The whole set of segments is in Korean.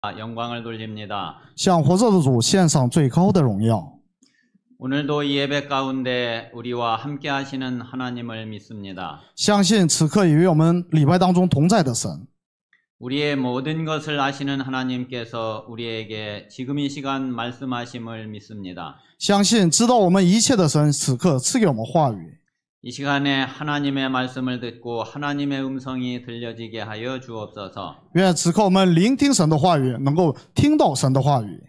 영광을 돌립니다. 向活着的主献上最高的荣耀。 오늘도 이 예배 가운데 우리와 함께 하시는 하나님을 믿습니다. 相信此刻也与我们礼拜当中同在的神， 우리의 모든 것을 아시는 하나님께서 우리에게 지금 이 시간 말씀하심을 믿습니다. 相信知道我们一切的神，此刻赐给我们话语。 이 시간에 하나님의 말씀을 듣고 하나님의 음성이 들려지게 하여 주옵소서. 愿此刻我们聆听神的话语，能够听到神的话语。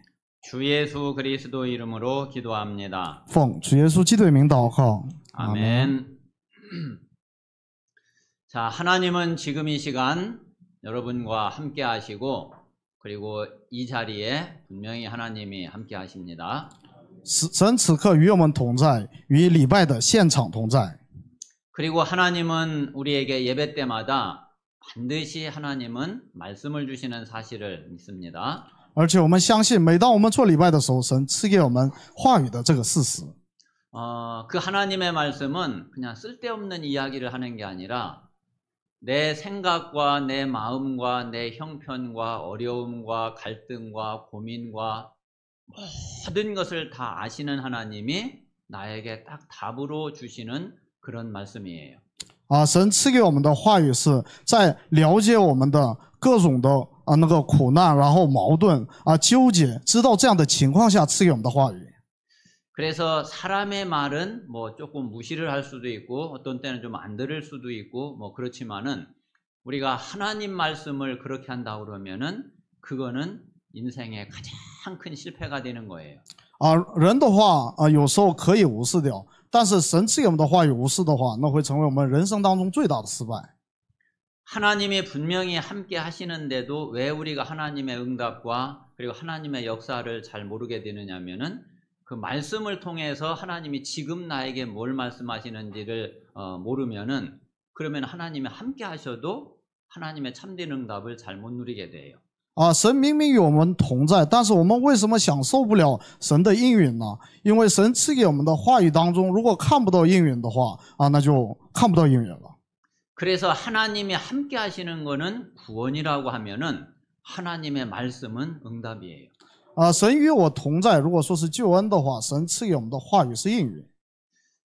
주 예수 그리스도 이름으로 기도합니다. 奉主耶稣基督的名祷告， 아멘. 자, 하나님은 지금 이 시간 여러분과 함께 하시고 그리고 이 자리에 분명히 하나님이 함께 하십니다. 神此刻与我们同在，与礼拜的现场同在。 그리고 하나님은 우리에게 예배 때마다 반드시 하나님은 말씀을 주시는 사실을 믿습니다. 而且我们相信，每当我们做礼拜的时候，神赐给我们话语的这个事实。 그 하나님의 말씀은 그냥 쓸데없는 이야기를 하는 게 아니라 내 생각과 내 마음과 내 형편과 어려움과 갈등과 고민과 모든 것을 다 아시는 하나님이 나에게 딱 답으로 주시는 그런 말씀이에요. 神赐给我们的话语是在了解我们的各种的那个苦难，然后矛盾纠结，知道这样的情况下赐给我们的话语。 그래서 사람의 말은 뭐 조금 무시를 할 수도 있고 어떤 때는 좀 안 들을 수도 있고 뭐 그렇지만은 우리가 하나님 말씀을 그렇게 한다 그러면은 그거는 인생의 가장 큰 실패가 되는 거예요. 人的话有时候可以无视掉，但是神赐给我们的话语无视的话，那会成为我们人生当中最大的失败。 하나님이 분명히 함께 하시는데도 왜 우리가 하나님의 응답과 그리고 하나님의 역사를 잘 모르게 되느냐면은 그 말씀을 통해서 하나님이 지금 나에게 뭘 말씀하시는지를 모르면은 그러면 하나님이 함께 하셔도 하나님의 참된 응답을 잘 못 누리게 돼요. 神明明与我们同在，但是我们为什么享受不了神的应允呢？因为神赐给我们的话语当中，如果看不到应允的话那就看不到应允了。 그래서 하나님이 함께 하시는 거는 구원이라고 하면은 하나님의 말씀은 응답이에요. 神与我同在，如果说是救恩的话，神赐给我们的话语是应允。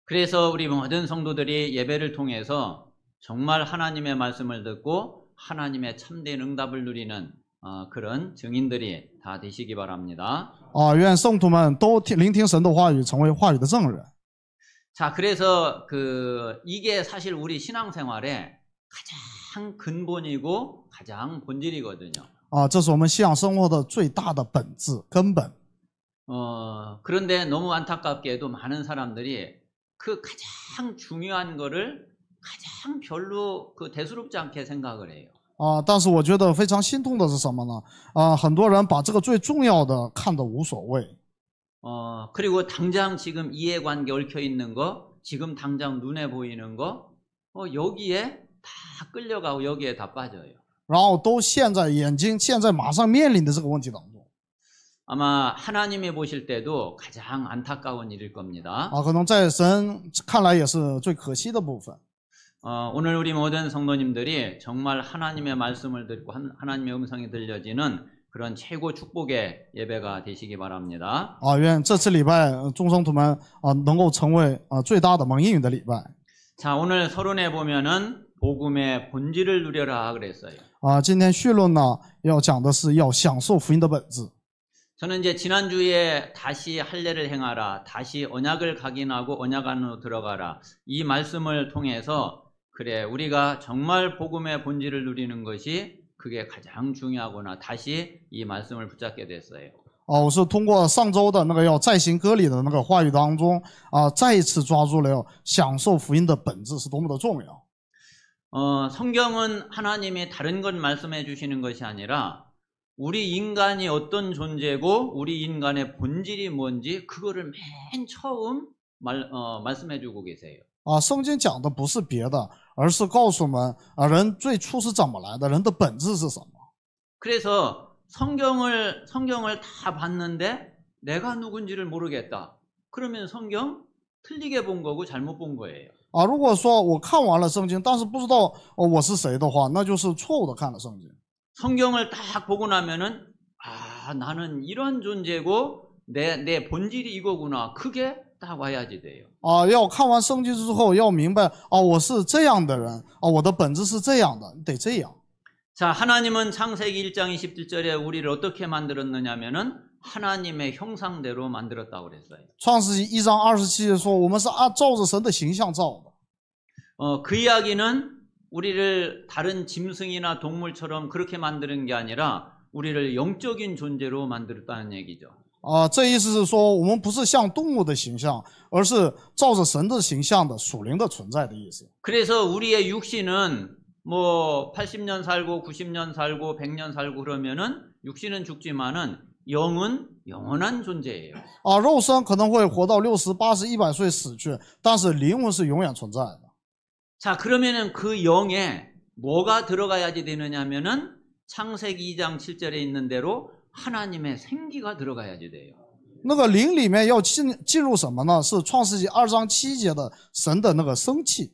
그래서 우리 모든 성도들이 예배를 통해서 정말 하나님의 말씀을 듣고 하나님의 참된 응답을 누리는 그런 증인들이 다 되시기 바랍니다. 愿圣徒们都聆听神的话语，成为话语的证人。 자, 그래서 이게 사실 우리 신앙생활의 가장 근본이고 가장 본질이거든요. 这是我们信仰生活的最大的本质根本。 그런데 너무 안타깝게도 많은 사람들이 그 가장 중요한 거를 가장 별로 대수롭지 않게 생각을 해요. 但是我觉得非常心痛的是什么呢？很多人把这个最重要的看得无所谓。 그리고 당장 지금 이해관계 얽혀 있는 거, 지금 당장 눈에 보이는 거, 여기에 다 끌려가고 여기에 다 빠져요. 然后都陷在眼睛现在马上面临的这个问题当中。 아마 하나님이 보실 때도 가장 안타까운 일일 겁니다. 可能在神看来也是最可惜的部分。 오늘 우리 모든 성도님들이 정말 하나님의 말씀을 듣고 하나님의 음성이 들려지는 그런 최고 축복의 예배가 되시기 바랍니다. 愿这次礼拜众圣徒们能够成为最大的蒙应允的礼拜。 자, 오늘 서론에 보면은 복음의 본질을 누려라 그랬어요. 今天序论呢要讲的是要享受福音的本质。 저는 이제 지난주에 다시 할례를 행하라, 다시 언약을 각인하고 언약 안으로 들어가라, 이 말씀을 통해서 그래 우리가 정말 복음의 본질을 누리는 것이 그게 가장 중요하구나, 다시 이 말씀을 붙잡게 됐어요. 我是通过上周的那个要再行割礼的那个话语当中再一次抓住了要享受福音的本质是多么的重要。 성경은 하나님이 다른 것 말씀해 주시는 것이 아니라 우리 인간이 어떤 존재고 우리 인간의 본질이 뭔지 그거를 맨 처음 말씀해 주고 계세요. 圣经讲的不是别的，而是告诉我们人最初是怎么来的，人的本质是什么。 그래서 성경을 다 봤는데 내가 누군지를 모르겠다. 그러면 성경 틀리게 본 거고 잘못 본 거예요. 如果说我看完了圣经，但是不知道我是谁的话，那就是错误的看了圣经。 성경을 딱 보고 나면은 아, 나는 이런 존재고 내 본질이 이거구나. 그게 딱 와야지 돼요. 啊，要看完圣经之后，要明白啊，我是这样的人啊，我的本质是这样的，得这样。 자, 하나님은 창세기 1장 27절에 우리를 어떻게 만들었느냐면은 하나님의 형상대로 만들었다고 그랬어요. 创世纪1章27节说，我们是照着神的形象造的。 그 이야기는 우리를 다른 짐승이나 동물처럼 그렇게 만드는 게 아니라 우리를 영적인 존재로 만들었다는 얘기죠. 啊，这意思是说，我们不是像动物的形象，而是照着神的形象的属灵的存在的意思。 그래서 우리의 육신은 뭐 80년 살고 90년 살고 100년 살고 그러면은 육신은 죽지만은 영은 영원한 존재예요. 啊，肉身可能会活到60、80、100岁死去，但是灵魂是永远存在的。 자, 그러면은 그 영에 뭐가 들어가야지 되느냐면은 창세기 2장 7절에 있는 대로 하나님의 생기가 들어가야지 돼요. 那个灵里面要进入什么呢？是创世纪2章7节的神的那个生气。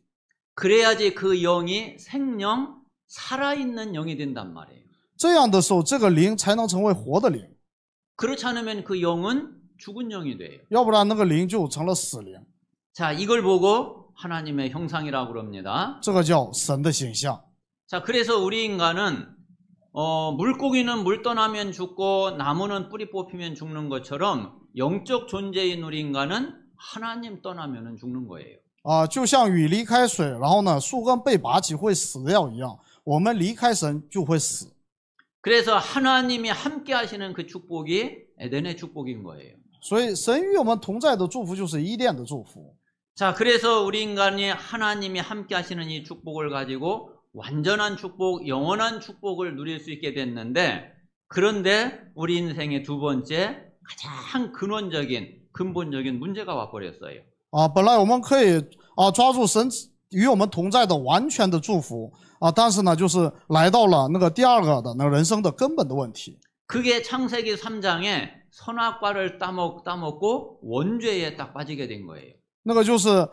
그래야지 그 영이 생명, 살아있는 영이 된단 말이에요. 这样的时候，这个灵才能成为活的灵， 그렇지 않으면 그 영은 죽은 영이 돼요. 要不然那个灵就成了死灵。 자, 이걸 보고 하나님의 형상이라고 그럽니다. 这个叫神的形象。 자, 그래서 우리 인간은 물고기는 물 떠나면 죽고 나무는 뿌리 뽑히면 죽는 것처럼 영적 존재인 우리 인간은 하나님 떠나면 죽는 거예요. 啊，就像雨离开水，然后呢，树根被拔起会死掉一样，我们离开神就会死。 그래서 하나님이 함께 하시는 그 축복이 에덴의 축복인 거예요. 所以，神与我们同在的祝福就是伊甸的祝福。 자, 그래서 우리 인간이 하나님이 함께 하시는 이 축복을 가지고 완전한 축복, 영원한 축복을 누릴 수 있게 됐는데, 그런데 우리 인생의 두 번째 가장 근본적인 문제가 와버렸어요. 啊，本来我们可以抓住神与我们同在的完全的祝福啊，但是呢，就是来到了那个第二个的那人生的根本的问题。 그게 창세기 3장에 선악과를 따먹고 원죄에 딱 빠지게 된 거예요. 那个就是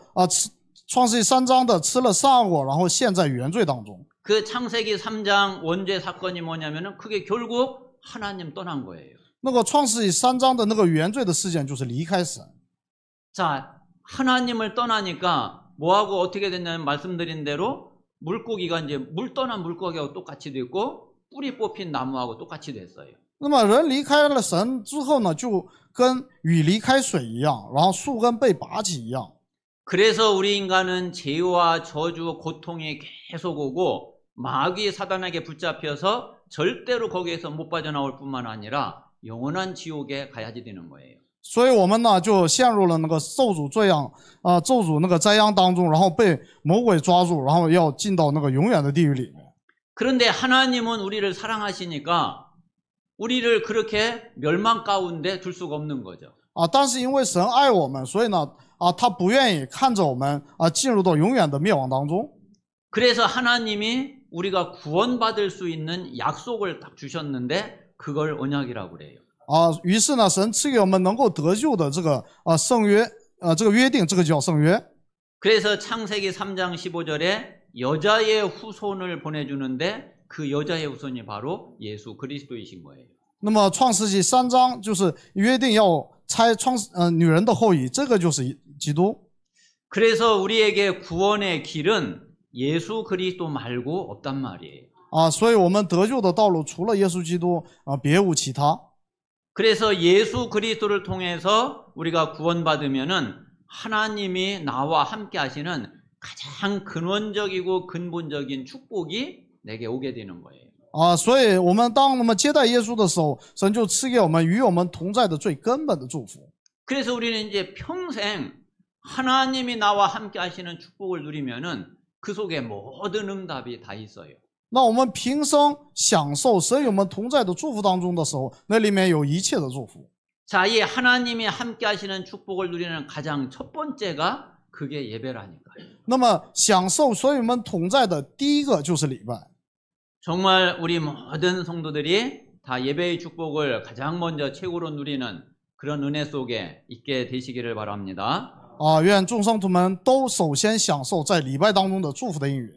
创世纪3章的吃了善恶果，然后陷在原罪当中。 그 창세기 3장 원죄 사건이 뭐냐면은 그게 결국 하나님 떠난 거예요. 那个创世纪3章的那个原罪的事件就是离开神。 자, 하나님을 떠나니까 뭐하고 어떻게 됐냐면 말씀드린 대로 물고기가 이제 물 떠난 물고기하고 똑같이 됐고 뿌리 뽑힌 나무하고 똑같이 됐어요. 那么人离开了神之后呢，就跟雨离开水一样，然后树根被拔起一样。 그래서 우리 인간은 죄와 저주, 고통이 계속 오고 마귀 사단에게 붙잡혀서 절대로 거기에서 못 빠져나올 뿐만 아니라 영원한 지옥에 가야지 되는 거예요. 所以我们呢就陷入了那个咒诅罪殃咒诅那个灾殃当中，然后被魔鬼抓住，然后要进到那个永远的地狱里面。 그런데 하나님은 우리를 사랑하시니까 우리를 그렇게 멸망 가운데 둘 수가 없는 거죠. 但是因为神爱我们，所以呢他不愿意看着我们进入到永远的灭亡当中。 그래서 하나님이 우리가 구원받을 수 있는 약속을 딱 주셨는데 그걸 언약이라고 그래요. 于是呢，神赐给我们能够得救的这个圣约这个约定，这个叫圣约。 그래서 창세기 3장 15절에 여자의 후손을 보내주는데 그 여자의 후손이 바로 예수 그리스도이신 거예요. 那么创世纪3章就是约定要拆女人的后裔，这个就是基督。 그래서 우리에게 구원의 길은 예수 그리스도 말고 없단 말이에요. 所以我们得救的道路除了耶稣基督别无其他。 그래서 예수 그리스도를 통해서 우리가 구원받으면은 하나님이 나와 함께 하시는 가장 근원적이고 근본적인 축복이 내게 오게 되는 거예요. 所以我们当我们接待耶稣的时候，神就赐给我们与我们同在的最根本的祝福。 그래서 우리는 이제 평생 하나님이 나와 함께 하시는 축복을 누리면은 그 속에 모든 응답이 다 있어요. 那我们平生享受神与我们同在的祝福当中的时候，那里面有一切的祝福。 자, 이 하나님이 함께 하시는 축복을 누리는 가장 첫 번째가 그게 예배라니까요. 那么享受所与我们同在的第一个就是礼拜。 정말 우리 모든 성도들이 다 예배의 축복을 가장 먼저 최고로 누리는 그런 은혜 속에 있게 되시기를 바랍니다. 愿众圣徒们都首先享受在礼拜当中的祝福的应允。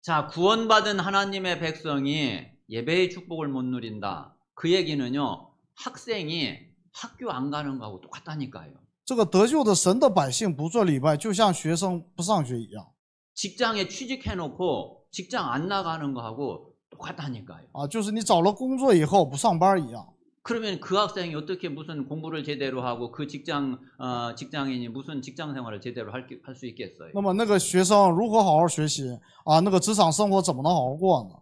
자, 구원받은 하나님의 백성이 예배의 축복을 못 누린다. 그 얘기는요, 학생이 학교 안 가는 거하고 똑같다니까요. 这个得救的神的百姓不做礼拜，就像学生不上学一样。 직장에 취직해놓고 직장 안 나가는 거하고 똑같다니까요. 啊，就是你找了工作以后不上班一样。 그러면 그 학생이 어떻게 무슨 공부를 제대로 하고 그 직장인이 무슨 직장 생활을 제대로 할 수 있겠어요? 那么那个学生如何好好学习啊？那个职场生活怎么能好好过呢？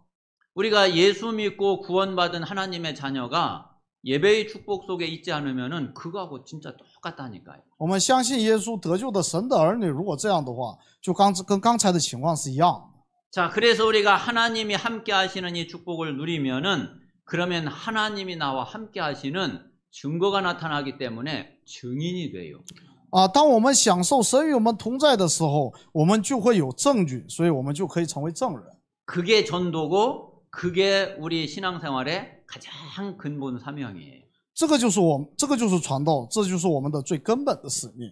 우리가 예수 믿고 구원받은 하나님의 자녀가 예배의 축복 속에 있지 않으면은 그거하고 진짜 똑같다니까요. 我们相信耶稣得救的神的儿女，如果这样的话，就跟刚才的情况是一样的。 자, 그래서 우리가 하나님이 함께 하시는 이 축복을 누리면은 그러면 하나님이 나와 함께 하시는 증거가 나타나기 때문에 증인이 돼요. 啊，当我们享受神与我们同在的时候，我们就会有证据，所以我们就可以成为证人。 그게 전도고 그게 우리 신앙생활의 가장 근본 사명이에요. 这个就是传道，这就是我们的最根本的使命。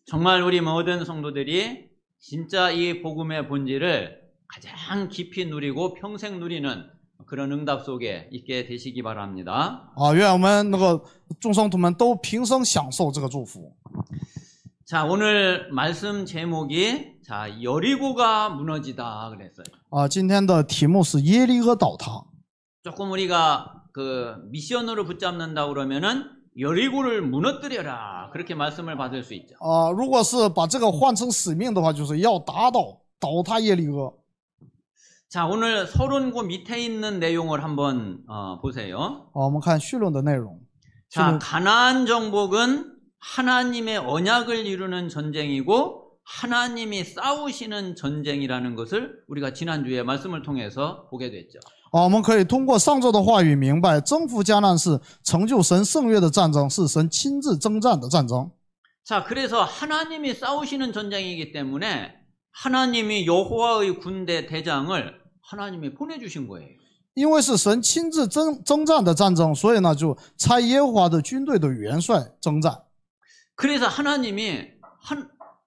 정말 우리 모든 성도들이 진짜 이 복음의 본질을 가장 깊이 누리고 평생 누리는 그런 응답 속에 있게 되시기 바랍니다. 啊，愿我们那个众圣徒们都平生享受这个祝福。 자, 오늘 말씀 제목이 자, 여리고가 무너지다 그랬어요. 啊，今天的题目是耶利哥倒塌。 조금 우리가 그 미션으로 붙잡는다 그러면은 여리고를 무너뜨려라 그렇게 말씀을 받을 수 있죠. 啊，如果是把这个换成使命的话，就是要倒塌耶利哥。 자, 오늘 서론고 밑에 있는 내용을 한번 보세요. 好，我们看绪论的内容。 자, 가나안 정복은 하나님의 언약을 이루는 전쟁이고 하나님이 싸우시는 전쟁이라는 것을 우리가 지난주에 말씀을 통해서 보게 됐죠. 我们可以通过上周的话语明白，征服迦南是成就神圣约的战争，是神亲自征战的战争。 자, 그래서 하나님이 싸우시는 전쟁이기 때문에 하나님이 여호와의 군대 대장을 하나님이 보내주신 거예요. 因为是神亲自征战的战争，所以呢，就差耶和华的军队的元帅征战。 그래서 하나님이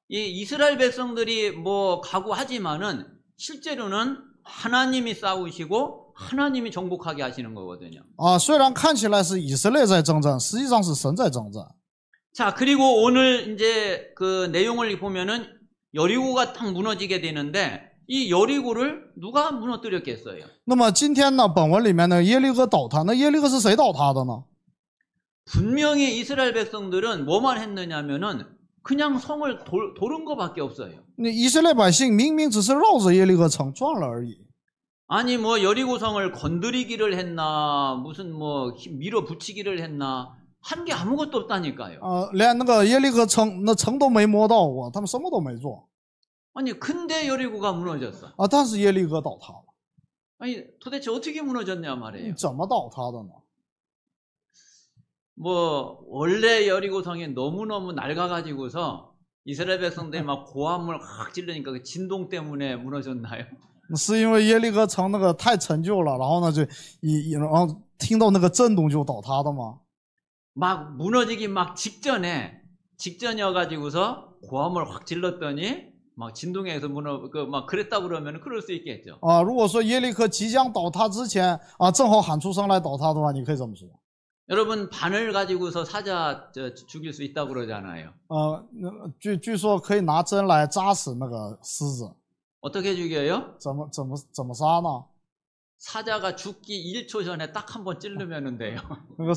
이 이스라엘 백성들이 뭐 각오하지만은 실제로는 하나님이 싸우시고 하나님이 정복하게 하시는 거거든요. 啊，虽然看起来是以色列在征战，实际上是神在征战。 자, 그리고 오늘 이제 그 내용을 보면은 여리고가 딱 무너지게 되는데 이 여리고를 누가 무너뜨렸겠어요? 那么今天呢，本文里面呢，耶利哥倒塌，那耶利哥是谁倒塌的呢？ 분명히 이스라엘 백성들은 뭐만 했느냐면은 그냥 성을 도른 거밖에 없어요. 那以色列百姓明明只是绕着耶利哥城转了而已。 아니 뭐 여리고 성을 건드리기를 했나 무슨 뭐 밀어붙이기를 했나 한 게 아무것도 없다니까요. 连那个耶利哥城那城都没摸到过，他们什么都没做。 아니 근데 여리고가 무너졌어. 啊，但是耶利哥倒塌了。 아니 도대체 어떻게 무너졌냐 말이에요. 怎么倒塌的呢？ 뭐 원래 여리고성이 너무너무 밝아가지고서 이스라엘 백성들이 막 고함을 확 지르니까 그 진동 때문에 무너졌나요? 是因为耶利哥城那个太陈旧了，然后呢就然后听到那个震动就倒塌的吗？ 막 무너지기 막 직전이어가지고서 고함을 확 질렀더니 막 진동해서 막 그랬다 그러면 그럴 수 있겠죠. 啊，如果说耶利哥即将倒塌之前啊，正好喊出声来倒塌的话，你可以这么说。 여러분 바늘 가지고서 사자 죽일 수 있다고 그러잖아요. 据说可以拿针来扎死那个狮子。 어떻게 죽여요? 怎么杀呢？ 사자가 죽기 1초 전에 딱 한 번 찌르면 돼요. 那个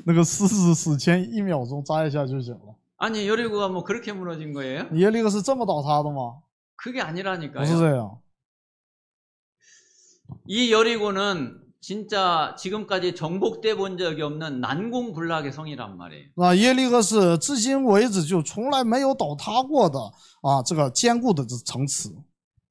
那个狮子死前1秒钟扎一下就行了。 아니 여리고가 뭐 그렇게 무너진 거예요? 耶利哥是这么倒塌的吗？ 그게 不是 아니라니까요. 这样。 이 여리고는 진짜 지금까지 정복돼 본 적이 없는 난공불락의 성이란 말이에요. 啊，耶利哥是至今为止就从来没有倒塌过的啊，这个坚固的城池。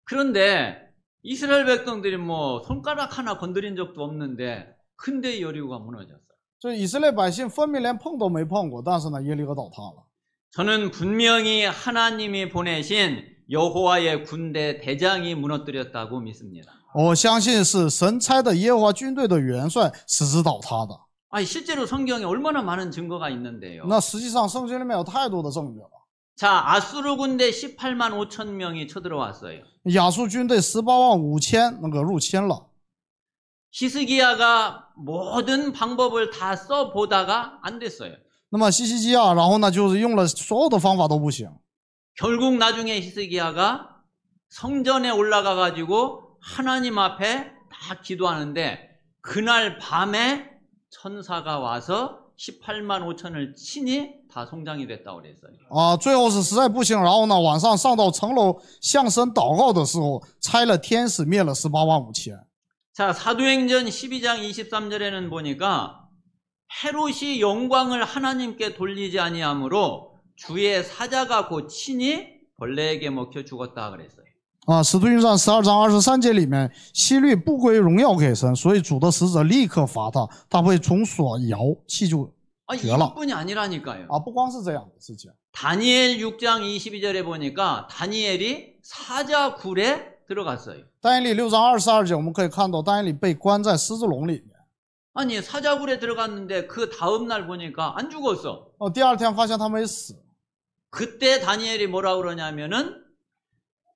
그런데 이스라엘 백성들이 뭐 손가락 하나 건드린 적도 없는데 근데 여리고가 무너졌어요. 就以色列百姓分明连碰都没碰过，但是呢，耶利哥倒塌了。 저는 분명히 하나님이 보내신 여호와의 군대 대장이 무너뜨렸다고 믿습니다. 我相信是神差的耶和华军队的元帅使之倒塌的。 아니 실제로 성경에 얼마나 많은 증거가 있는데요. 那实际上圣经里面有太多的证据了。 자, 아수르 군대 18만 5천 명이 쳐들어왔어요. 亚述军队18万5千那个入侵了。 히스기야가 모든 방법을 다 써보다가 안 됐어요. 那么西西基亚，然后呢，就是用了所有的方法都不行。 결국 나중에 히스기야가 성전에 올라가 가지고 하나님 앞에 다 기도하는데 그날 밤에 천사가 와서 18만 5천을 치니 다 송장이 됐다고 그랬어요. 啊，最后是实在不行，然后呢，晚上上到城楼向神祷告的时候，差了天使灭了18万5千。 자, 사도행전 12장 23절에는 보니까 헤롯이 영광을 하나님께 돌리지 아니하므로 주의 사자가 곧 친히 벌레에게 먹혀 죽었다 그랬어요. 啊，使徒行传12章23节里面，希律不归荣耀给神，所以主的使者立刻罚他，他被虫所咬，气就绝了。 이뿐이 아니라니까요. 啊，不光是这样的事情。 다니엘 6장 22절에 보니까 다니엘이 사자 굴에 들어갔어요. 但以理6章22节，我们可以看到但以理被关在狮子笼里面。 아니 사자 굴에 들어갔는데 그 다음 날 보니까 안 죽었어. 第二天发现他没死。 그때 다니엘이 뭐라 그러냐면은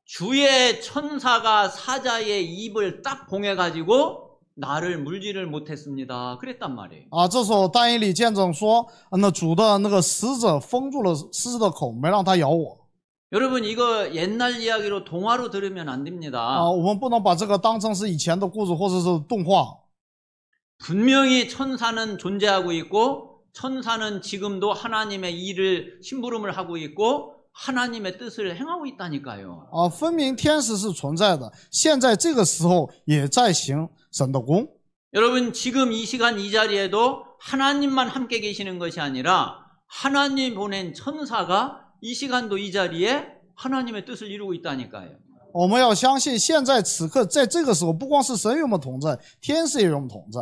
주의 천사가 사자의 입을 딱 봉해가지고 나를 물지를 못했습니다. 그랬단 말이에요. 啊，这时候但以理见证说，那主的那个使者封住了狮子的口，没让它咬我。 여러분 이거 옛날 이야기로 동화로 들으면 안 됩니다. 啊，我们不能把这个当成是以前的故事或者是动画。 분명히 천사는 존재하고 있고 천사는 지금도 하나님의 일을 심부름을 하고 있고 하나님의 뜻을 행하고 있다니까요. 啊，分明天使是存在的，现在这个时候也在行神的工。 여러분 지금 이 시간 이 자리에도 하나님만 함께 계시는 것이 아니라 하나님 보낸 천사가 이 시간도 이 자리에 하나님의 뜻을 이루고 있다니까요. 我们要相信，现在此刻在这个时候，不光是神与我们同在，天使也与我们同在。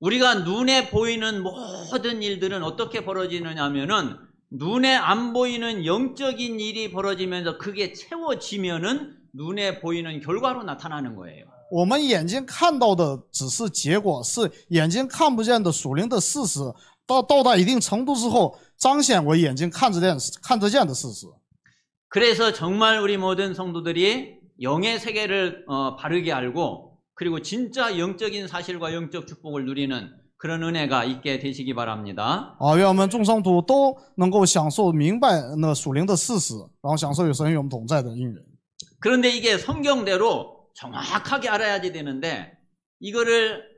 우리가 눈에 보이는 모든 일들은 어떻게 벌어지느냐면은 눈에 안 보이는 영적인 일이 벌어지면서 그게 채워지면은 눈에 보이는 결과로 나타나는 거예요. 我们眼睛看到的只是结果，是眼睛看不见的属灵的事实。到达一定程度之后，彰显为眼睛看得见的事实。 그래서 정말 우리 모든 성도들이 영의 세계를 바르게 알고 그리고 진짜 영적인 사실과 영적 축복을 누리는 그런 은혜가 있게 되시기 바랍니다. 啊，愿我们众圣徒都能够享受明白那属灵的事实，然后享受有神与我们同在的应允。 그런데 이게 성경대로 정확하게 알아야지 되는데 이거를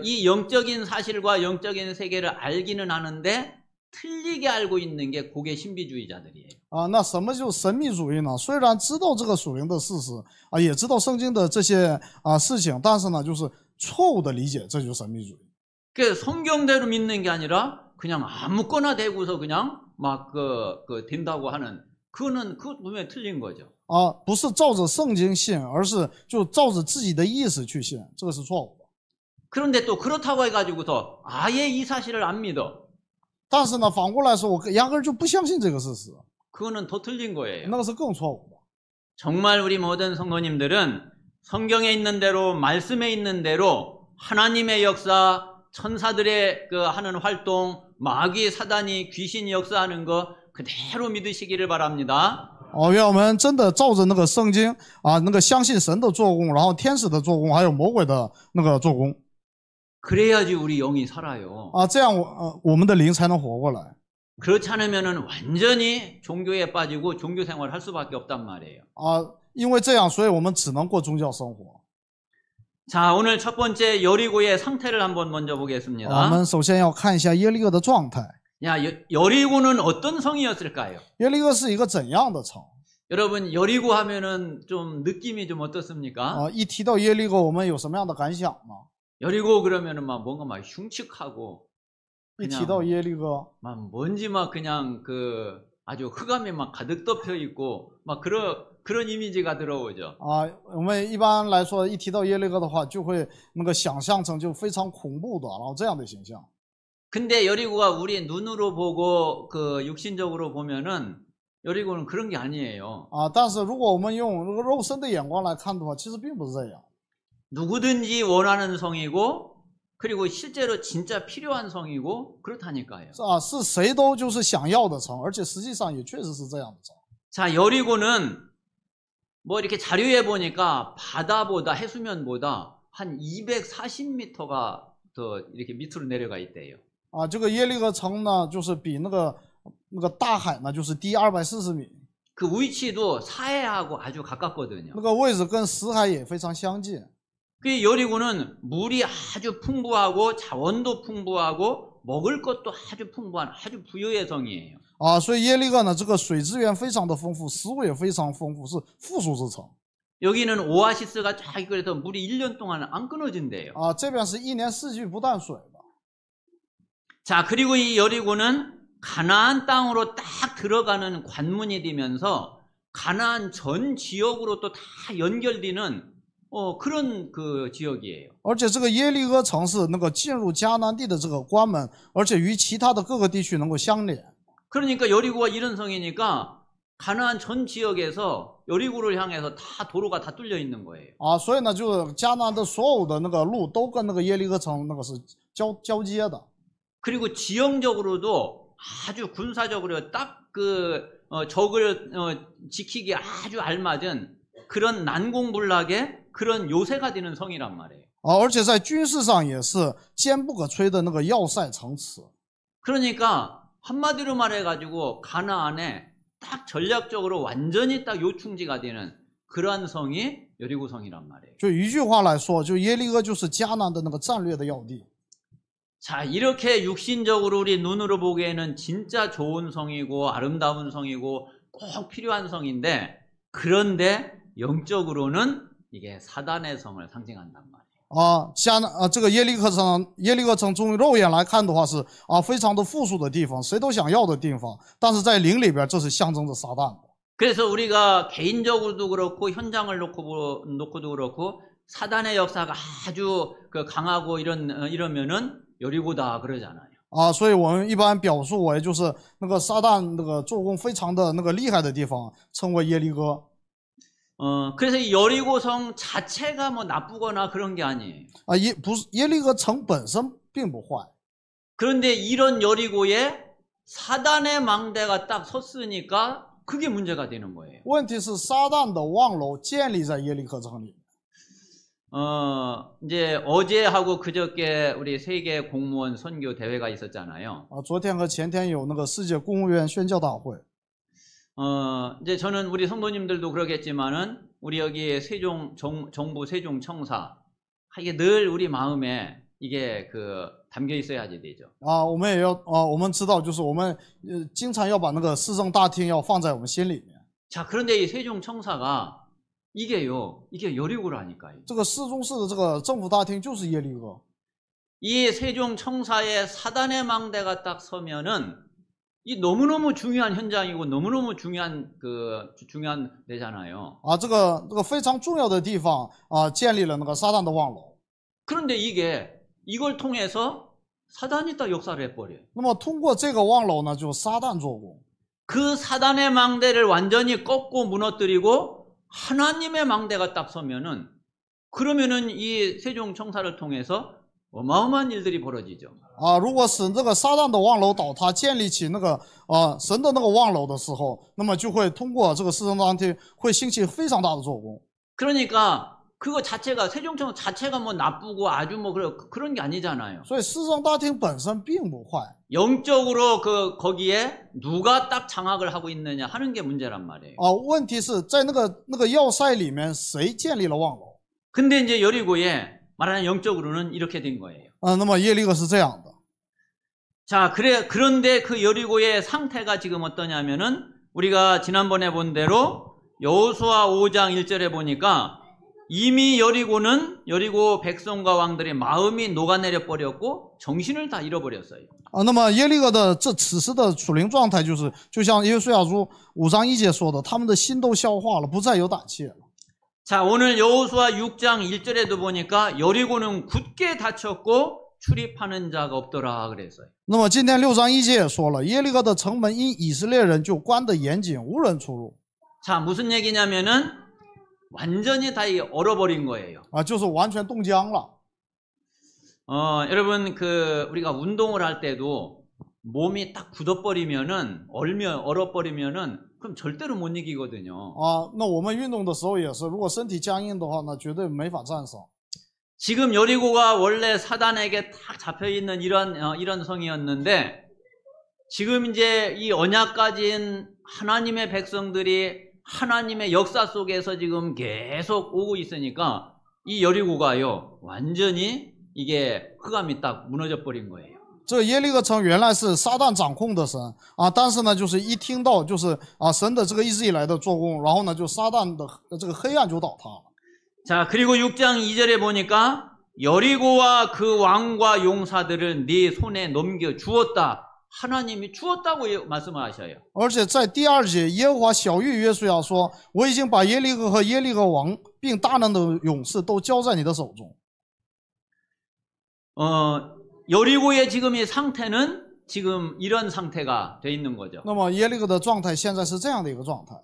이 영적인 사실과 영적인 세계를 알기는 하는데 틀리게 알고 있는 게 그게 신비주의자들이에요. 啊，那什么就是神秘主义呢？虽然知道这个属灵的事实啊，也知道圣经的这些事情，但是呢，就是错误的理解，这就是神秘主义。 그 성경대로 믿는 게 아니라 그냥 아무거나 대고서 그냥 막 된다고 하는 그거 분명히 틀린 거죠. 啊，不是照着圣经信，而是就照着自己的意思去信，这个是错误的。 그런데 또 그렇다고 해가지고서 아예 이 사실을 안 믿어. 但是呢，反过来说，我压根儿就不相信这个事实， 그거는 더 틀린 거예요. 那个是更错误的。 정말 우리 모든 성도님들은 성경에 있는 대로 말씀에 있는 대로 하나님의 역사, 천사들의 하는 활동, 마귀, 사단이, 귀신이 역사하는 거 그대로 믿으시기를 바랍니다. 愿我们真的照着那个圣经啊，那个相信神的做工，然后天使的做工，还有魔鬼的那个做工。 그래야지 우리 영이 살아요. 啊，这样我们的灵才能活过来。 그렇지 않으면은 완전히 종교에 빠지고 종교 생활을 할 수밖에 없단 말이에요. 啊，因为这样，所以我们只能过宗教生活。 자, 오늘 첫 번째 여리고의 상태를 한번 먼저 我 보겠습니다. 们首先要看一下耶利哥的状态。 야, 여리고는 어떤 성이었을까요? 耶利哥是一个怎样的城？ 여러분, 여리고 하면은 좀 느낌이 좀 어떻습니까? 啊，一提到耶利哥，我们有什么样的感想呢？ 여리고 그러면은 막 뭔가 막 흉측하고 一提到耶利哥， 막 뭔지 막 그냥 아주 흑암이 막 가득 덮여 있고 막 그런 이미지가 들어오죠. 啊，我们一般来说，一提到耶利哥的话，就会那个想象成就非常恐怖的，然后这样的形象。 근데 여리고가 우리 눈으로 보고 육신적으로 보면은 여리고는 그런 게 아니에요. 啊，但是如果我们用那个肉身的眼光来看的话，其实并不是这样。 누구든지 원하는 성이고 그리고 실제로 진짜 필요한 성이고 그렇다니까요. 啊，是谁都就是想要的城，而且实际上也确实是这样的城。 자, 여리고는 뭐 이렇게 자료에 보니까 바다보다 해수면보다 한 240m가 더 이렇게 밑으로 내려가 있대요. 啊，这个耶利哥城呢，就是比那个大海呢，就是低240米， 그 위치도 사해하고 아주 가깝거든요. 那个位置跟死海也非常相近。 그 여리고는 물이 아주 풍부하고 자원도 풍부하고 먹을 것도 아주 풍부한 아주 부유의 성이에요. 啊，所以耶利哥呢，这个水资源非常的丰富，食物也非常丰富，是富庶之城。 여기는 오아시스가 쫙 그래서 물이 1년 동안 안 끊어진대요. 啊，这边是一年四季不淡水的。 자, 그리고 이 여리고는 가나안 땅으로 딱 들어가는 관문이 되면서 가나안 전 지역으로 또 다 연결되는 그런 그 지역이에요. 而且这个耶利哥城是那个进入迦南地的这个关门，而且与其他的各个地区能够相连。 그러니까 여리고가 이런 성이니까 가나안 전 지역에서 여리고를 향해서 다 도로가 다 뚫려 있는 거예요. 啊，所以呢，就是迦南的所有的那个路都跟那个耶利哥城那个是交接的。 그리고 지형적으로도 아주 군사적으로 딱 그 적을 지키기 아주 알맞은 그런 난공불락의 그런 요새가 되는 성이란 말이에요. 啊，而且在军事上也是坚不可摧的那个要塞城池。 그러니까 한마디로 말해가지고 가나안에 딱 전략적으로 완전히 딱 요충지가 되는 그러한 성이 여리고성이란 말이에요. 就一句话来说，就耶利哥就是迦南的那个战略的要地。 자, 이렇게 육신적으로 우리 눈으로 보기에는 진짜 좋은 성이고 아름다운 성이고 꼭 필요한 성인데, 그런데 영적으로는 이게 사단의 성을 상징한단 말이에요. 这个耶利哥城从肉眼来看的话是非常的富庶的地方，谁都想要的地方，但是在灵里边这是象征着撒旦的。 그래서 우리가 개인적으로도 그렇고 현장을 놓고도 그렇고 사단의 역사가 아주 강하고 이러면은 여리고다 그러잖아요. 所以我们一般表述为就是那个撒旦那个做工非常的那个厉害的地方，称为耶利哥。 그래서 이 여리고성 자체가 뭐 나쁘거나 그런 게 아니에요. 不是耶利哥城本身并不坏。 그런데 이런 여리고에 사단의 망대가 딱 섰으니까 그게 문제가 되는 거예요. 问题是撒旦的望楼建立在耶利哥城里。 이제 어제하고 그저께 우리 세계 공무원 선교 대회가 있었잖아요. 昨天和前天有那个世界公务员宣教大会。 이제 저는 우리 성도님들도 그러겠지만은 우리 여기 정부 세종청사 이게 늘 우리 마음에 이게 담겨 있어야지 되죠. 我们也要我们知道就是我们经常要把那个市政大厅要放在我们心里面。 자, 그런데 이 세종청사가 이게 여리고라니까요. 这个市中市的这个政府大厅就是耶利哥。 이 세종청사에 사단의 망대가 딱 서면은 이 너무너무 중요한 현장이고 너무너무 중요한 중요한 데잖아요. 这个非常重要的地方建立了那个撒旦的望楼。 그런데 이걸 통해서 사단이 딱 역사를 해버려요. 那么通过这个望楼呢，就撒旦做工。 그 사단의 망대를 완전히 꺾고 무너뜨리고 하나님의 망대가 딱 서면은 그러면은 이 세종청사를 통해서 어마어마한 일들이 벌어지죠. 如果使这个撒旦的望楼倒塌，建立起那个神的那个望楼的时候，那么就会通过这个市政大厅会兴起非常大的做工。 그러니까 그거 자체가 세종청사 자체가 뭐 나쁘고 아주 뭐 그런 게 아니잖아요. 所以市政大厅本身并不坏。 영적으로 거기에 누가 딱 장악을 하고 있느냐 하는 게 문제란 말이에요. 问题是在那个要塞里面谁建立了望楼？ 근데 이제 여리고에 말하는 영적으로는 이렇게 된 거예요. 那么耶利哥是这样的。 자, 그런데 그 여리고의 상태가 지금 어떠냐면은 우리가 지난번에 본 대로 여호수아 5장 1절에 보니까 이미 여리고 백성과 왕들의 마음이 녹아내려 버렸고 정신을 다 잃어버렸어요. 那么耶利哥的此时的属灵状态就像约书亚书5章1节说的，他们的心都消化了，不再有胆怯了。 자, 오늘 여호수아 6장 1절에도 보니까 여리고는 굳게 닫혔고 출입하는 자가 없더라 그랬어요. 那么今天6章1节也说了，耶利哥的城门因以色列人就关得严谨，无人出入。 자, 무슨 얘기냐면은 완전히 다 얼어버린 거예요. 就是完全冻僵了。 여러분 우리가 운동을 할 때도 몸이 딱 굳어버리면은 얼어버리면은 그럼 절대로 못 이기거든요. 那我们运动的时候也是，如果身体僵硬的话，那绝对没法战胜。 지금 여리고가 원래 사단에게 딱 잡혀 있는 이런 성이었는데 지금 이제 이 언약 가진 하나님의 백성들이 하나님의 역사 속에서 지금 계속 오고 있으니까 이 여리고가요 완전히 이게 흑암이 딱 무너져 버린 거예요. 这耶利哥城原来是撒旦掌控的神啊，但是呢，就是一听到就是神的这个一直以来的做工，然后呢，就撒旦的这个黑暗就倒塌了。 자, 그리고 6장 2절에 보니까 여리고와 그 왕과 용사들을 네 손에 넘겨 주었다. 하나님이 주었다고 말씀을 하셔요. 而且在第2节，耶和华晓谕约书亚说：“我已经把耶利哥和耶利哥王并大能的勇士都交在你的手中。” 여리고의 지금 이 상태는 지금 이런 상태가 돼 있는 거죠. 那么耶利哥的状态现在是这样的一个状态。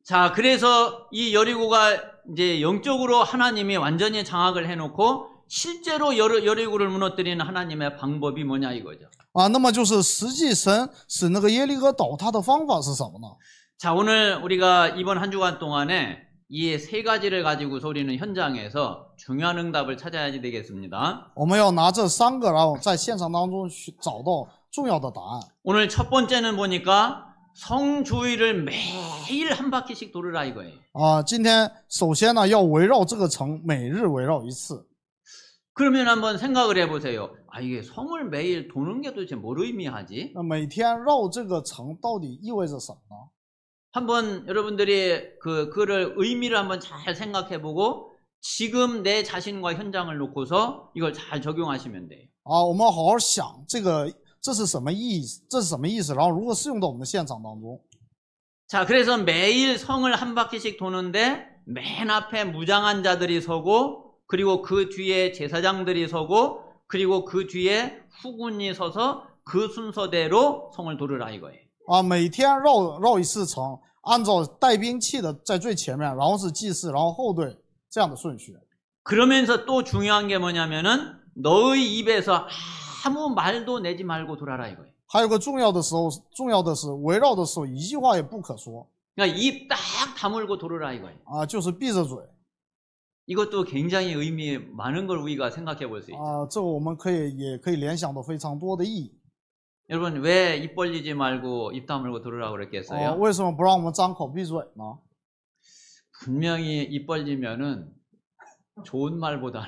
자, 그래서 이 여리고가 이제 영적으로 하나님이 완전히 장악을 해놓고 실제로 여리고를 무너뜨리는 하나님의 방법이 뭐냐 이거죠. 那么就是实际神使那个耶利哥倒塌的方法是什么呢？ 자, 오늘 우리가 이번 한 주간 동안에 이 세 가지를 가지고서 우리는 현장에서 중요한 응답을 찾아야 되겠습니다. 我们要拿这3个，然后在现场当中去找到重要的答案。 오늘 첫 번째는 보니까 성 주위를 매일 한 바퀴씩 돌으라 이거예요. 今天首先呢，要围绕这个城每日围绕一次。 그러면 한번 생각을 해보세요. 이게 성을 매일 도는 게 도대체 뭘 의미하지? 那每天绕这个城到底意味着什么呢？ 한번 여러분들이 그를 의미를 한번 잘 생각해보고 지금 내 자신과 현장을 놓고서 이걸 잘 적용하시면 돼요. 我们好好想这是什么意思？这是什么意思？然后如何适用到我们的现场当中？ 자, 그래서 매일 성을 한 바퀴씩 도는데 맨 앞에 무장한 자들이 서고 그리고 그 뒤에 제사장들이 서고 그리고 그 뒤에 후군이 서서 그 순서대로 성을 도르라 이거예요. 每天绕一次城，按照带兵器的在最前面，然后是祭司，然后后队这样的顺序。 그러면서 또 중요한 게 뭐냐면은 너의 입에서 아무 말도 내지 말고 돌아라 이거예요. 还有个重要的是围绕的时候一句话也不可说。 그러니까 입 딱 다물고 돌아라 이거예요. 就是闭着嘴。 이것도 굉장히 의미 많은 걸 우리가 생각해 볼 수 있죠. 这个我们也可以联想到非常多的意义。 여러분 왜 입 벌리지 말고 입 다물고 돌으라고 그랬겠어요? 为什么不让我们张口闭嘴呢？ 분명히 입 벌리면은 좋은 말보다는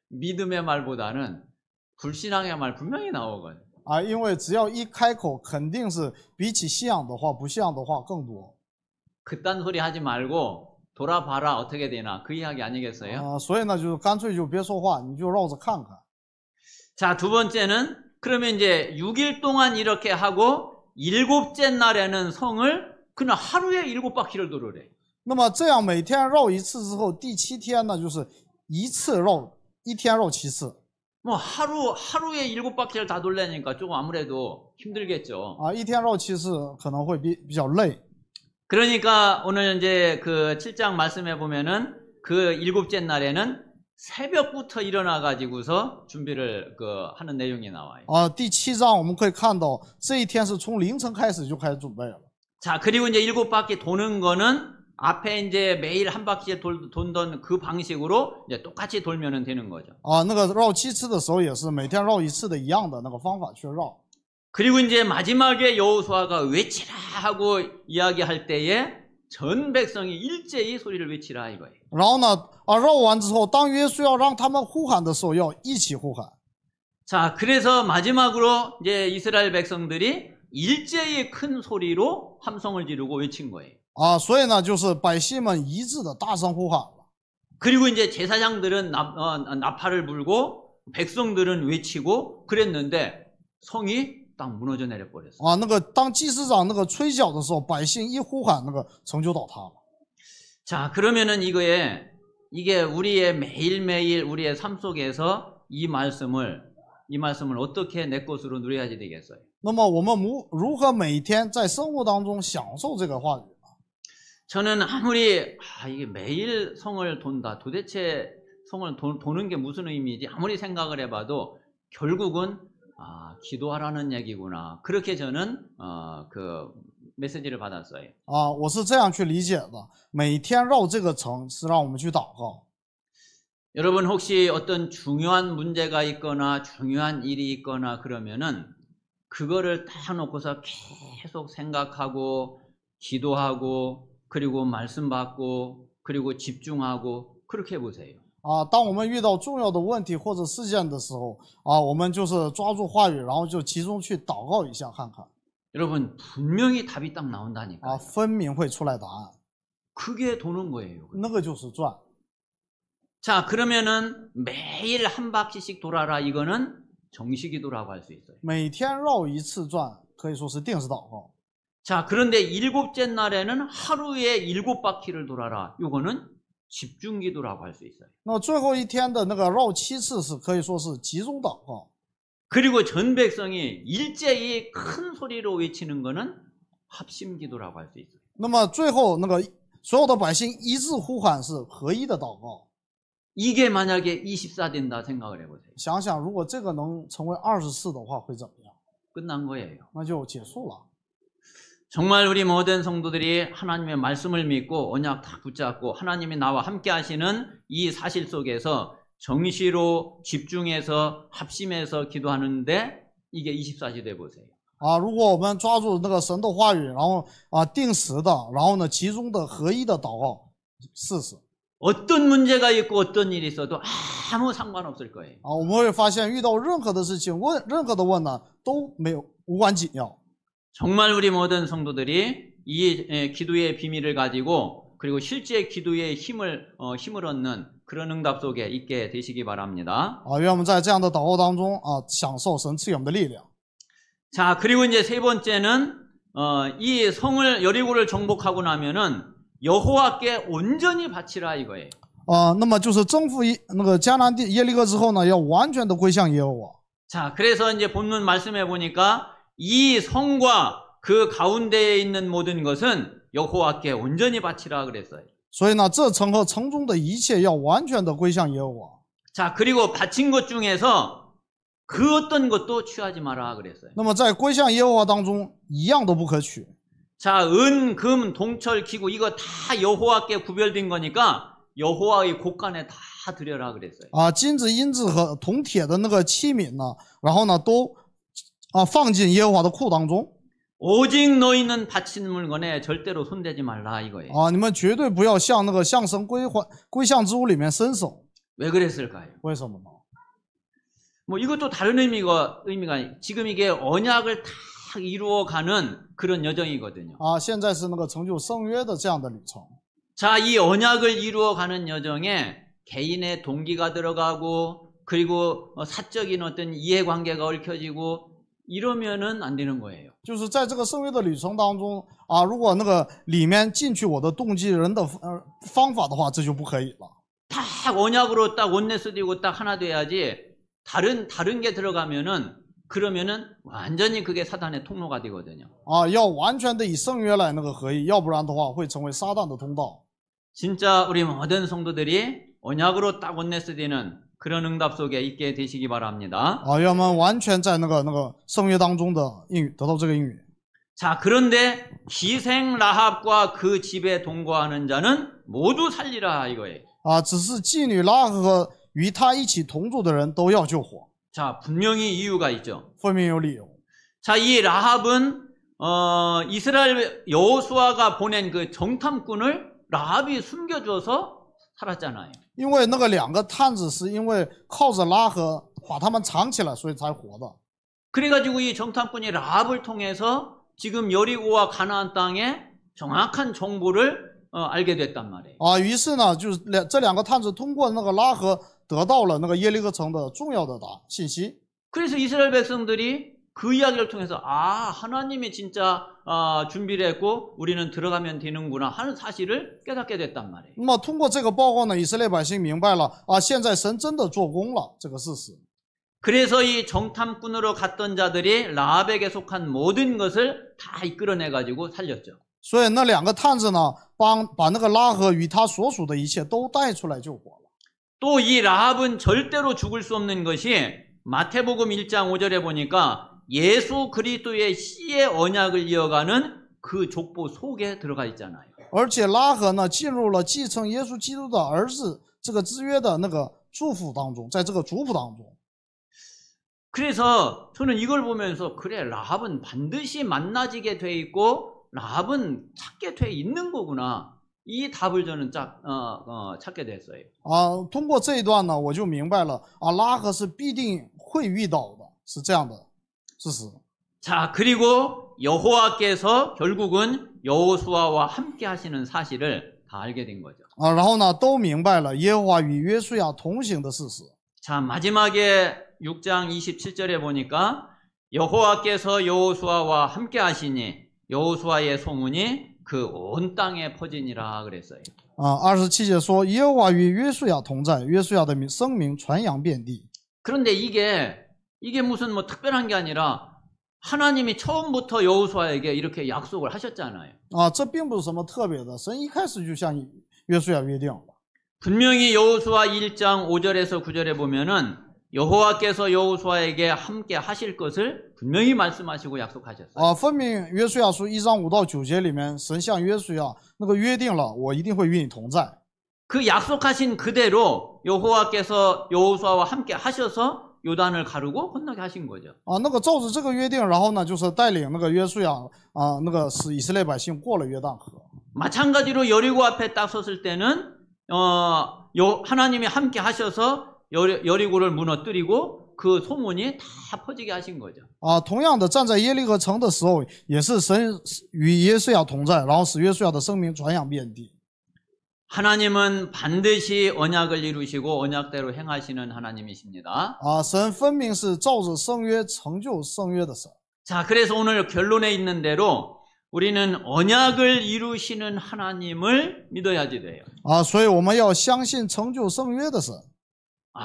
믿음의 말보다는 불신앙의 말 분명히 나오거든. 因为只要一开口，肯定是比起信仰的话，不信仰的话更多。 그딴 소리 하지 말고 돌아봐라 어떻게 되나 그 이야기 아니겠어요? 所以呢，就是干脆就别说话，你就绕着看看。 자, 두 번째는 그러면 이제 6일 동안 이렇게 하고 7째 날에는 성을 그냥 하루에 7바퀴를 도르래. 那么这样每天绕一次之后，第7天呢，就是一天绕7次。 뭐 하루에 7바퀴를 다 돌려니까 조금 아무래도 힘들겠죠. 一天绕7次可能会比较累。 그러니까 오늘 이제 그 7장 말씀해 보면은 그 7째 날에는 새벽부터 일어나 가지고서 준비를 하는 내용이 나와요. 第7章我们可以看到这一天是从凌晨开始就开始准备了。 자, 그리고 이제 7바퀴 도는 거는 앞에 이제 매일 한 바퀴 돈던 그 방식으로 이제 똑같이 돌면은 되는 거죠. 那个绕7次的时候也是每天绕一次的一样的那个方法去绕。 그리고 이제 마지막에 여호수아가 외치라 하고 이야기할 때에 전 백성이 일제히 소리를 외치라 이거예요. 然后呢，绕完之后，当约书要让他们呼喊的时候，要一起呼喊。 자, 그래서 마지막으로 이제 이스라엘 백성들이 일제히 큰 소리로 함성을 지르고 외친 거예요. 所以呢，就是百姓们一致的大声呼喊了。 그리고 이제 제사장들은 나팔을 불고 백성들은 외치고 그랬는데 성이 딱 무너져 내려 버렸어. 那个当祭司长那个吹角的时候，百姓一呼喊，那个城就倒塌了。 자, 그러면은 이게 우리의 매일매일 우리의 삶 속에서 이 말씀을 어떻게 내 것으로 누려야지 되겠어요? 那么我们如何每天在生活当中享受这个话语？ 저는 아무리 이게 매일 성을 돈다. 도대체 성을 도는 게 무슨 의미지? 아무리 생각을 해봐도 결국은 기도하라는 얘기구나. 그렇게 저는 그 메시지를 받았어요. 我是这样去理解的。每天绕这个城是让我们去祷告。 여러분 혹시 어떤 중요한 문제가 있거나 중요한 일이 있거나 그러면은 그거를 딱 놓고서 계속 생각하고 기도하고 그리고 말씀 받고 그리고 집중하고 그렇게 해보세요. 当我们遇到重要的问题或者事件的时候，我们就是抓住话语，然后就集中去祷告一下看看， 여러분 분명히 답이 딱 나온다니까. 分明会出来答案， 그게 도는 거예요. 那个就是赚。 자, 그러면은 매일 한 바퀴씩 돌아라. 이거는 정식기도라고 할 수 있어요. 每天绕一次转，可以说是定时祷告。 자, 그런데 일곱째 날에는 하루에 7바퀴를 돌아라. 이거는 집중기도라고 할 수 있어요. 那么最后一天的那个绕7次是可以说是集中祷告。 그리고 전 백성이 일제히 큰 소리로 외치는 거는 합심기도라고 할 수 있어요. 那么最后那个所有的百姓一致呼喊是合一的祷告。 이게 만약에 24 된다 생각을 해보세요. 想想如果这个能成为24的话会怎么样？ 끝난 거예요. 那就结束了。 정말 우리 모든 성도들이 하나님의 말씀을 믿고 언약 다 붙잡고 하나님이 나와 함께 하시는 이 사실 속에서 정시로 집중해서 합심해서 기도하는데 이게 24시 돼 보세요. 如果我们抓住那个神的话语，然后定时的，然后呢集中的合一的祷告，试试。 어떤 문제가 있고 어떤 일이 있어도 아무 상관없을 거예요. 我们会发现遇到任何的事情，任何的问呢都没有无关紧要。 정말 우리 모든 성도들이 이 기도의 비밀을 가지고 그리고 실제 기도의 힘을 얻는 그런 응답 속에 있게 되시기 바랍니다. 愿我们在这样的祷告当中享受神赐给我们的力量。 자, 그리고 이제 세 번째는 이 성을 여리고를 정복하고 나면은 여호와께 온전히 바치라 이거예요. 那么就是征服那个迦南地耶利哥之后呢，要完全的归向耶和华。 자, 그래서 이제 본문 말씀해 보니까 이 성과 그 가운데에 있는 모든 것은 여호와께 온전히 바치라 그랬어요. 所以呢，这城和城中的一切要完全的归向耶和华。 자, 그리고 바친 것 중에서 그 어떤 것도 취하지 마라 그랬어요. 那么在归向耶和华当中，一样都不可取。 자, 은, 금, 동철, 기구 이거 다 여호와께 구별된 거니까 여호와의 곳간에 다 드려라 그랬어요. 金子、银子和铜铁的那个器皿呢，然后呢都放进耶和华的库当中。 오직 너희는 바친 물건에 절대로 손대지 말라 이거예요. 你们绝对不要向那个向神归向之物里面伸手。 왜 그랬을까요? 为什么呢？ 뭐 이것도 다른 의미가 지금 이게 언약을 다 이루어가는 그런 여정이거든요. 现在是那个成就圣约的这样的旅程。 자, 이 언약을 이루어가는 여정에 개인의 동기가 들어가고 그리고 사적인 어떤 이해관계가 얽혀지고 이러면은 안 되는 거예요. 就是在这个圣约的旅程当中如果那个里面进去我的动机人的方法的话，这就不可以了。 딱 언약으로 딱 원내스 되고 딱 하나 돼야지 다른 게 들어가면은 그러면은 완전히 그게 사단의 통로가 되거든요. 要完全的以圣约来那个合一，要不然的话会成为撒旦的通道。 진짜 우리 모든 성도들이 언약으로 딱 원내스 되는 그런 응답 속에 있게 되시기 바랍니다. 愿我们完全在那个圣约当中的应许得到这个应许。 자, 그런데 기생 라합과 그 집에 동거하는 자는 모두 살리라 이거예요. 只是妓女拉合和与他一起同住的人都要救活。 자, 분명히 이유가 있죠. 分明有理由。 자, 이 라합은 이스라엘 여호수아가 보낸 그 정탐꾼을 라합이 숨겨줘서 살았잖아요. 因为那个两个探子是因为靠着拉合把他们藏起来，所以才活的。 그래가지고 이 정탐꾼이 라합을 통해서 지금 여리고와 가나안 땅의 정확한 정보를 알게 됐단 말이에요. 于是呢，就是这两个探子通过那个拉合得到了那个耶利哥城的重要的信息。 그래서 이스라엘 백성들이 그 이야기를 통해서 하나님이 진짜 준비를 했고 우리는 들어가면 되는구나 하는 사실을 깨닫게 됐단 말이에요. 那么通过这个报告呢，以色列百姓明白了现在神真的做工了这个事实。 그래서 이 정탐꾼으로 갔던 자들이 라합에게 속한 모든 것을 다 이끌어내가지고 살렸죠. 所以那两个探子呢，把那个拉合与他所属的一切都带出来救活了。 또 이 라합은 절대로 죽을 수 없는 것이 마태복음 1장 5절에 보니까 예수 그리스도의 씨의 언약을 이어가는 그 족보 속에 들어가 있잖아요. 而且拉合呢，进入了继承耶稣基督的儿子这个之约的那个祝福当中，在这个族谱当中。 그래서 저는 이걸 보면서 그래 라합은 반드시 만나지게 돼 있고 라합은 찾게 돼 있는 거구나. 이 답을 저는 찾게 됐어요. 通过这一段呢，我就明白了拉合是必定会遇到的，是这样的事实。 자, 그리고 여호와께서 결국은 여호수아와 함께 하시는 사실을 다 알게 된 거죠. 然后呢，都明白了耶和华与约书亚同行的事实。 자, 마지막에 6장 27절에 보니까 여호와께서 여호수아와 함께 하시니 여호수아의 소문이 그 온 땅에 퍼지니라 그랬어요. 27节说耶和华与约书亚同在，约书亚的声名传扬遍地。 그런데 이게 무슨 뭐 특별한 게 아니라 하나님이 처음부터 여호수아에게 이렇게 약속을 하셨잖아요. 这并不是什么特别的，神一开始就向约书亚约定了。 분명히 여호수아 1장 5절에서 9절에 보면은 여호와께서 여호수아에게 함께 하실 것을 분명히 말씀하시고 약속하셨어요. 分明约书亚书1章5到9节里面，神向约书亚那个约定了，我一定会与你同在。 그 약속하신 그대로 여호와께서 여호수아와 함께 하셔서 요단을 가르고 건너게 하신 거죠. 那个照着这个约定，然后呢，就是带领那个约书亚那个使以色列百姓过了约旦河。 마찬가지로 여리고 앞에 딱 섰을 때는 하나님이 함께 하셔서 여리고를 무너뜨리고 그 소문이 다 퍼지게 하신 거죠. 同样的，站在耶利哥城的时候，也是神与约书亚同在，然后使约书亚的声名传扬遍地。 하나님은 반드시 언약을 이루시고 언약대로 행하시는 하나님이십니다. 神分明是照着圣约成就圣约的神。 자, 그래서 오늘 결론에 있는 대로 우리는 언약을 이루시는 하나님을 믿어야지 돼요. 所以我们要相信成就圣约的神。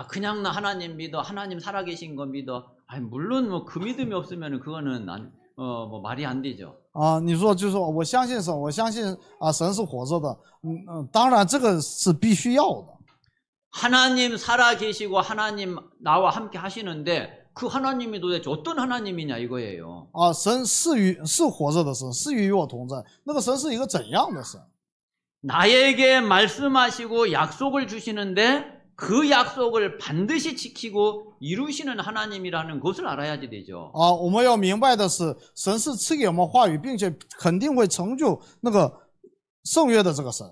그냥 나 하나님 믿어, 하나님 살아계신 거 믿어. 물론 뭐 그 믿음이 없으면 그거는 뭐 말이 안 되죠. 你说就是说我相信神，我相信神是活着的。当然这个是必须要的。 하나님 살아계시고 하나님 나와 함께 하시는데 그 하나님이 도대체 어떤 하나님이냐 이거예요. 神是活着的神，是与我同在。那个神是一个怎样的神？ 나에게 말씀하시고 약속을 주시는데 그 약속을 반드시 지키고 이루시는 하나님이라는 것을 알아야지 되죠. 我们要明白的是，神是赐给我们话语，并且肯定会成就那个圣约的这个神。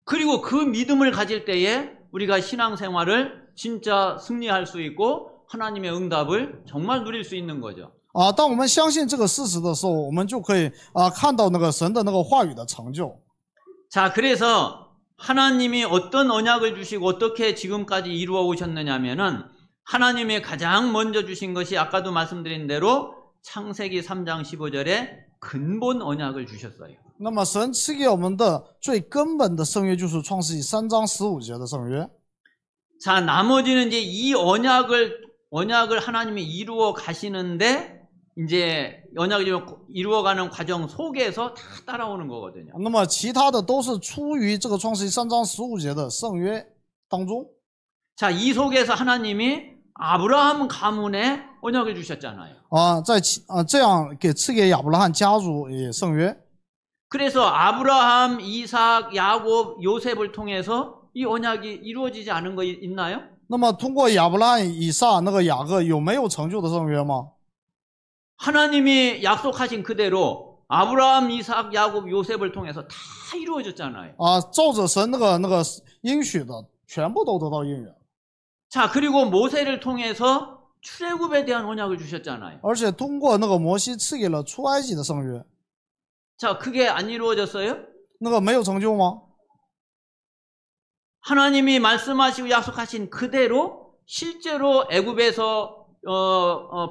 그리고 그 믿음을 가질 때에 우리가 신앙생활을 진짜 승리할 수 있고 하나님의 응답을 정말 누릴 수 있는 거죠. 当我们相信这个事实的时候，我们就可以看到那个神的那个话语的成就。 자, 그래서 하나님이 어떤 언약을 주시고 어떻게 지금까지 이루어 오셨느냐면은 하나님이 가장 먼저 주신 것이 아까도 말씀드린 대로 창세기 3장 15절에 근본 언약을 주셨어요. 那么神赐给我们的最根本的圣约就是创世纪3章15节的圣约。 자, 나머지는 이제 이 언약을 하나님이 이루어 가시는데 이제 언약을 이루어가는 과정 속에서 다 따라오는 거거든요. 那么其他的都是出于这个创世纪3章15节的圣约当中。 자, 이 속에서 하나님이 아브라함 가문에 언약을 주셨잖아요. 这样赐给亚伯拉罕家族也圣约。 그래서 아브라함, 이삭, 야곱, 요셉을 통해서 이 언약이 이루어지지 않은 거 있나요? 那么通过亚伯拉罕、以撒、那个雅各有没有成就的圣约吗？ 하나님이 약속하신 그대로 아브라함, 이삭, 야곱, 요셉을 통해서 다 이루어졌잖아요. 照着神那个应许的，全部都得到应允。 자, 그리고 모세를 통해서 출애굽에 대한 언약을 주셨잖아요. 而且通过那个摩西赐给了出埃及的圣约。 자, 그게 안 이루어졌어요? 那个没有成就吗？ 하나님이 말씀하시고 약속하신 그대로 실제로 애굽에서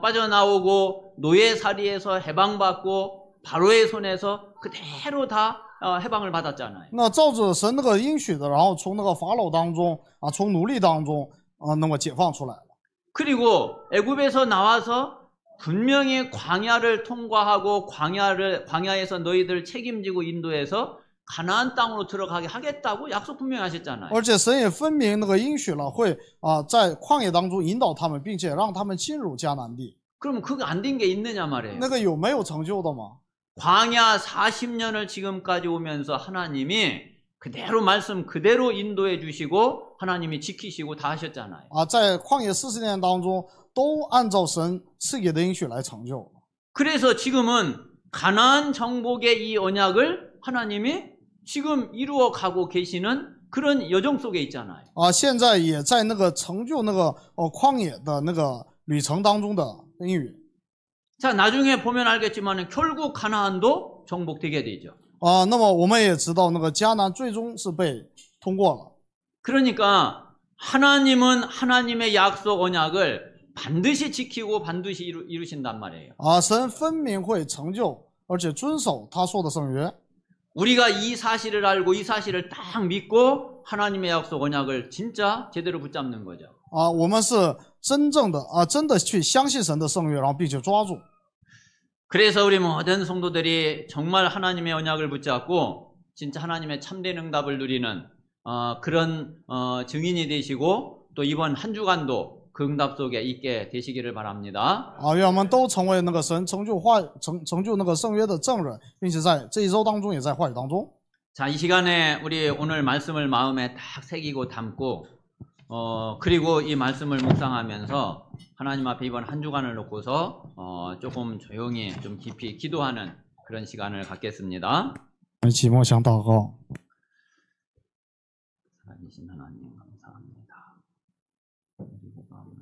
빠져나오고 노예살이에서 해방받고 바로의 손에서 그대로 다 해방을 받았잖아요. 那照着神那个应许的，然后从那个法老当中从奴隶当中那么解放出来了。 그리고 애굽에서 나와서 분명히 광야를 통과하고 광야에서 너희들 책임지고 인도해서 가나안 땅으로 들어가게 하겠다고 약속 분명히 하셨잖아요. 而且神也分明那个应许了，会在旷野当中引导他们，并且让他们进入迦南地。 그럼 그거 안 된 게 있느냐 말이에요. 那个有没有成就的吗？ 광야 40년을 지금까지 오면서 하나님이 그대로 말씀 그대로 인도해 주시고 하나님이 지키시고 다 하셨잖아요. 啊，在旷野40年当中，都按照神赐给的应许来成就。 그래서 지금은 가나안 정복의 이 언약을 하나님이 지금 이루어 가고 계시는 그런 여정 속에 있잖아요. 啊，现在也在那个成就那个旷野的那个旅程当中的应允。 자, 나중에 보면 알겠지만 결국 가나안도 정복되게 되죠. 啊，那么我们也知道那个迦南最终是被通过了。 그러니까 하나님은 하나님의 약속 언약을 반드시 지키고 반드시 이루신단 말이에요. 啊，神分明会成就，而且遵守他说的圣约。 우리가 이 사실을 알고 이 사실을 딱 믿고 하나님의 약속 언약을 진짜 제대로 붙잡는 거죠. 啊，我们是真正的真的去相信神的圣约，然后并且抓住。 그래서 우리 모든 성도들이 정말 하나님의 언약을 붙잡고 진짜 하나님의 참된 응답을 누리는 그런 증인이 되시고 또 이번 한 주간도 그 응답 속에 있게 되시기를 바랍니다. 啊，愿我们都成为那个神成就那个圣约的证人，并且在这一周当中也在话语当中。 자, 이 시간에 우리 오늘 말씀을 마음에 딱 새기고 담고 그리고 이 말씀을 묵상하면서 하나님 앞에 이번 한 주간을 놓고서 조금 조용히 좀 깊이 기도하는 그런 시간을 갖겠습니다. 一起默想祷告。 살아계신 하나님 감사합니다. 그리고 마음을